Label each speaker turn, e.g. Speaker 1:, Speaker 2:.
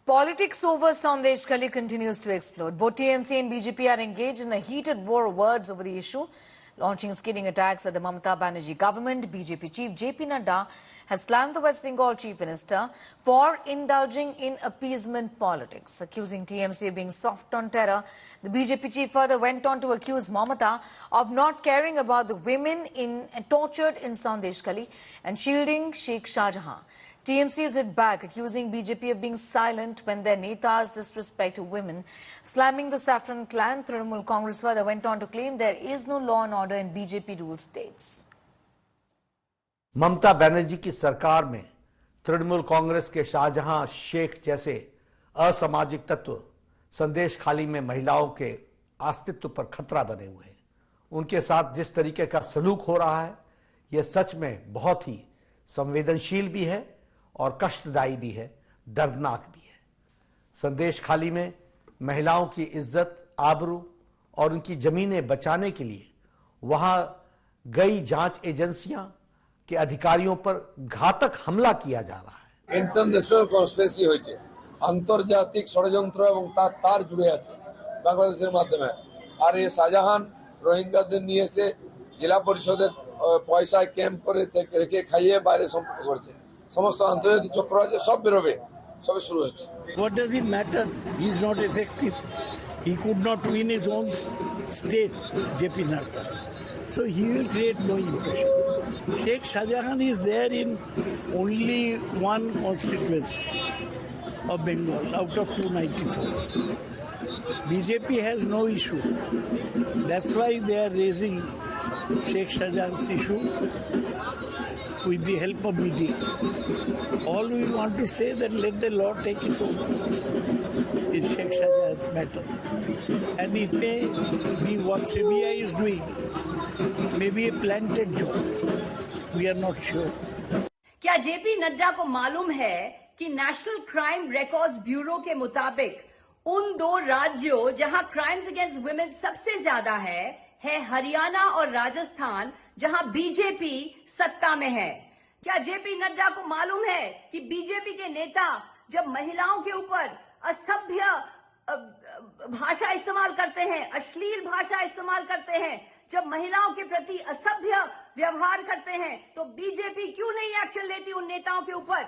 Speaker 1: Politics over Sandesh Kali continues to explode. Both TMC and BJP are engaged in a heated war of words over the issue, launching scathing attacks at the Mamata Banerjee government. BJP chief JP Nadda has slammed the West Bengal chief minister for indulging in appeasement politics, accusing TMC of being soft on terror. The BJP chief further went on to accuse Mamata of not caring about the women tortured in Sandesh Kali and shielding Sheikh Shahjahan. TMC is hit back, accusing BJP of being silent when their netas disrespect women, slamming the Saffron clan. Trinamool Congress further went on to claim there is no law and order in BJP-ruled states.
Speaker 2: Mamata Banerjee की सरकार में तृणमूल कांग्रेस के शाहजहां शेख जैसे असामाजिक तत्व संदेश खाली में महिलाओं के अस्तित्व पर खतरा बने हुए हैं। उनके साथ जिस तरीके का सलूक हो रहा है, यह सच में बहुत ही संवेदनशील भी है और कष्टदायी भी है, दर्दनाक भी है। संदेश खाली में महिलाओं की इज्जत, आबरू और उनकी जमीनें बचाने के लिए वहां गई जांच एजेंसियां के अधिकारियों पर घातक हमला किया जा रहा है।
Speaker 3: इंटरनेशनल कन्स्पिरेसी হয়েছে, আন্তর্জাতিক ষড়যন্ত্র এবং তার জুড়ে আছে বাংলাদেশের মাধ্যমে। আর এই শাহজাহান রোহিঙ্গাদের নিয়ে এসে জেলা পরিষদের পয়সায় ক্যাম্প করে রেখে খাইয়ে বাইরে সম্পর্ক করছে। সমস্ত আন্তর্জাতিক চক্র আছে, সব বেরোবে, সবে শুরু হচ্ছে।
Speaker 4: What does it matter? He is not effective. He could not win his own state, JP Nadda. So he will create no impression. Sheikh Shahjahan is there in only one constituency of Bengal out of 294. BJP has no issue. That's why they are raising Sheikh Shahjahan's issue with the help of media. All we want to say that let the law take its own course. It's Sheikh Shahjahan's matter. And it may be what CBI is doing, maybe a planted job. We are not sure.
Speaker 5: क्या JP Nadda को मालूम है कि national crime records bureau के मुताबिक उन दो राज्यों जहां क्राइम्स अगेंस्ट वुमेन सबसे ज्यादा है हरियाणा और राजस्थान, जहां बीजेपी सत्ता में है। क्या जेपी नड्डा को मालूम है कि बीजेपी के नेता जब महिलाओं के ऊपर असभ्य भाषा इस्तेमाल करते हैं, अश्लील भाषा इस्तेमाल करते हैं, जब महिलाओं के प्रति असभ्य व्यवहार करते हैं, तो बीजेपी क्यों नहीं एक्शन लेती उन नेताओं के ऊपर?